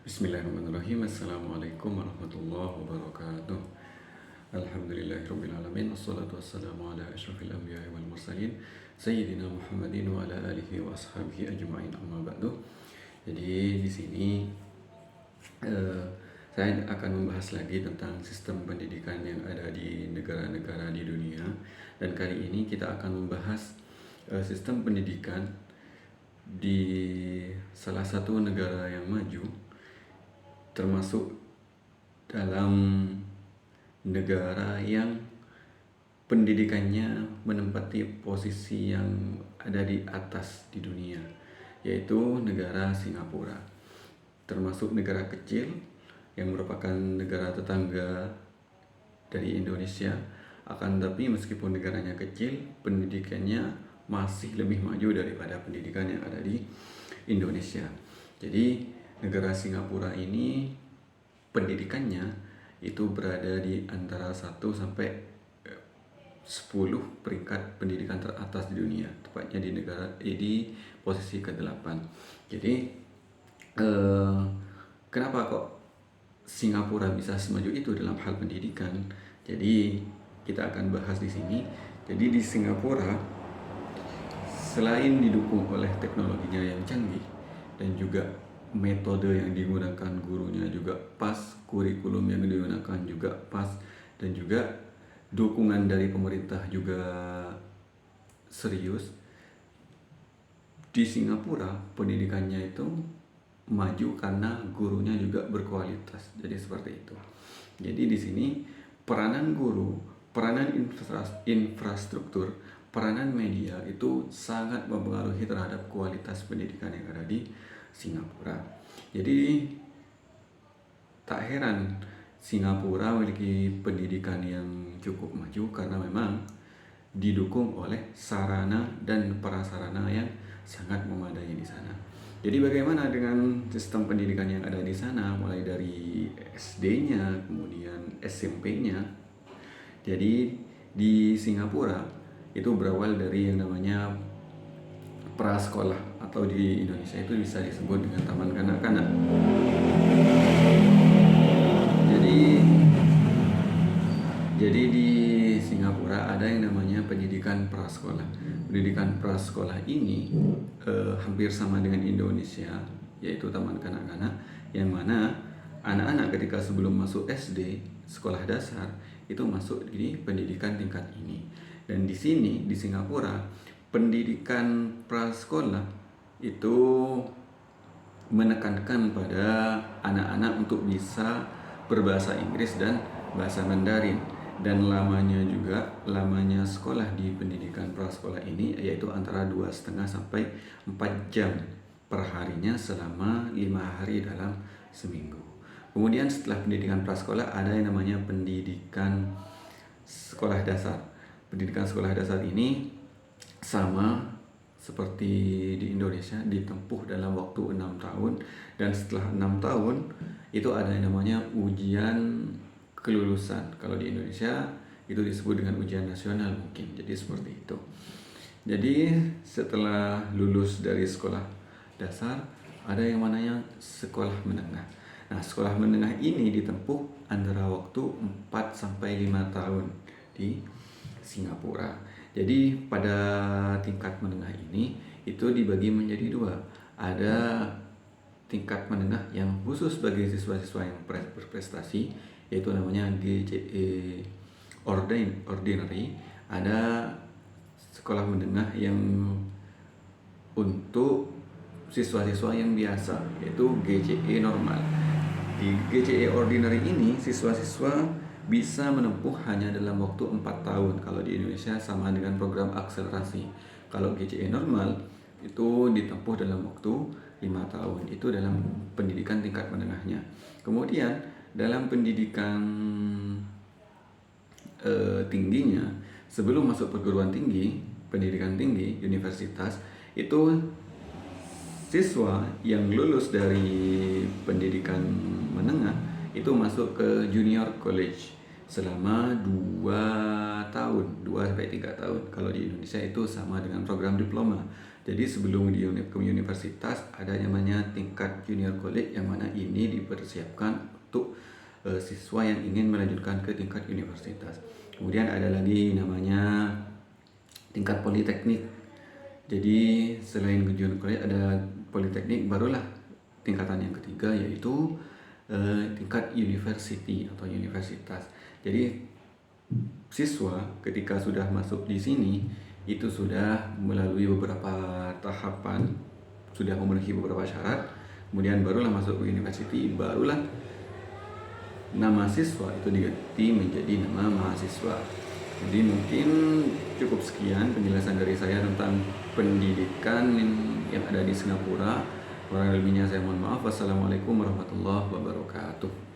Bismillahirrahmanirrahim. Assalamualaikum warahmatullahi wabarakatuh. Alhamdulillahirrabbilalamin. Wassalatu wassalamu ala asyrafil anbiya'i wal mursalin Sayyidina Muhammadin wa ala alihi wa ashabihi ajma'in, amma ba'du. Jadi di sini saya akan membahas lagi tentang sistem pendidikan yang ada di negara-negara di dunia. Dan kali ini kita akan membahas sistem pendidikan di salah satu negara yang maju, termasuk dalam negara yang pendidikannya menempati posisi yang ada di atas di dunia, yaitu negara Singapura. Termasuk negara kecil yang merupakan negara tetangga dari Indonesia, akan tetapi meskipun negaranya kecil, pendidikannya masih lebih maju daripada pendidikan yang ada di Indonesia. Jadi negara Singapura ini pendidikannya itu berada di antara 1 sampai 10 peringkat pendidikan teratas di dunia, tepatnya di posisi ke-8. Jadi kenapa kok Singapura bisa semaju itu dalam hal pendidikan? Jadi kita akan bahas di sini. Jadi di Singapura, selain didukung oleh teknologinya yang canggih dan juga metode yang digunakan gurunya juga pas, kurikulum yang digunakan juga pas, dan juga dukungan dari pemerintah juga serius, di Singapura pendidikannya itu maju karena gurunya juga berkualitas. Jadi seperti itu. Jadi di sini peranan guru, peranan infrastruktur, peranan media itu sangat mempengaruhi terhadap kualitas pendidikan yang ada di Singapura. Jadi tak heran Singapura memiliki pendidikan yang cukup maju karena memang didukung oleh sarana dan prasarana yang sangat memadai di sana. Jadi bagaimana dengan sistem pendidikan yang ada di sana, mulai dari SD-nya, kemudian SMP-nya. Jadi di Singapura itu berawal dari yang namanya prasekolah, atau di Indonesia itu bisa disebut dengan taman kanak-kanak. Jadi di Singapura ada yang namanya pendidikan prasekolah. Pendidikan prasekolah ini hampir sama dengan Indonesia, yaitu taman kanak-kanak, yang mana anak-anak ketika sebelum masuk SD, sekolah dasar, itu masuk di pendidikan tingkat ini. Dan di sini di Singapura, pendidikan prasekolah itu menekankan pada anak-anak untuk bisa berbahasa Inggris dan bahasa Mandarin. Dan lamanya sekolah di pendidikan prasekolah ini yaitu antara 2,5 sampai 4 jam per harinya selama 5 hari dalam seminggu. Kemudian setelah pendidikan prasekolah ada yang namanya pendidikan sekolah dasar. Pendidikan sekolah dasar ini sama seperti di Indonesia, ditempuh dalam waktu 6 tahun, dan setelah 6 tahun itu ada yang namanya ujian kelulusan. Kalau di Indonesia itu disebut dengan ujian nasional mungkin. Jadi seperti itu. Jadi setelah lulus dari sekolah dasar ada yang namanya sekolah menengah. Nah, sekolah menengah ini ditempuh antara waktu 4 sampai 5 tahun di Singapura. Jadi pada tingkat menengah ini itu dibagi menjadi 2. Ada tingkat menengah yang khusus bagi siswa-siswa yang berprestasi, yaitu namanya GCE Ordinary. Ada sekolah menengah yang untuk siswa-siswa yang biasa, yaitu GCE normal. Di GCE Ordinary ini siswa-siswa bisa menempuh hanya dalam waktu 4 tahun. Kalau di Indonesia sama dengan program akselerasi. Kalau GCE normal itu ditempuh dalam waktu 5 tahun. Itu dalam pendidikan tingkat menengahnya. Kemudian dalam pendidikan tingginya, sebelum masuk perguruan tinggi, pendidikan tinggi, universitas, itu siswa yang lulus dari pendidikan menengah itu masuk ke junior college selama 2 tahun, 2 sampai 3 tahun. Kalau di Indonesia itu sama dengan program diploma. Jadi sebelum ke universitas ada namanya tingkat junior college, yang mana ini dipersiapkan untuk siswa yang ingin melanjutkan ke tingkat universitas. Kemudian ada lagi namanya tingkat politeknik. Jadi selain ke junior college ada politeknik, barulah tingkatan yang ketiga yaitu tingkat university atau universitas. Jadi siswa ketika sudah masuk di sini itu sudah melalui beberapa tahapan, sudah memenuhi beberapa syarat, kemudian barulah masuk ke university, barulah nama siswa itu diganti menjadi nama mahasiswa. Jadi mungkin cukup sekian penjelasan dari saya tentang pendidikan yang ada di Singapura. Kurang lebihnya saya mohon maaf. Wassalamualaikum warahmatullahi wabarakatuh.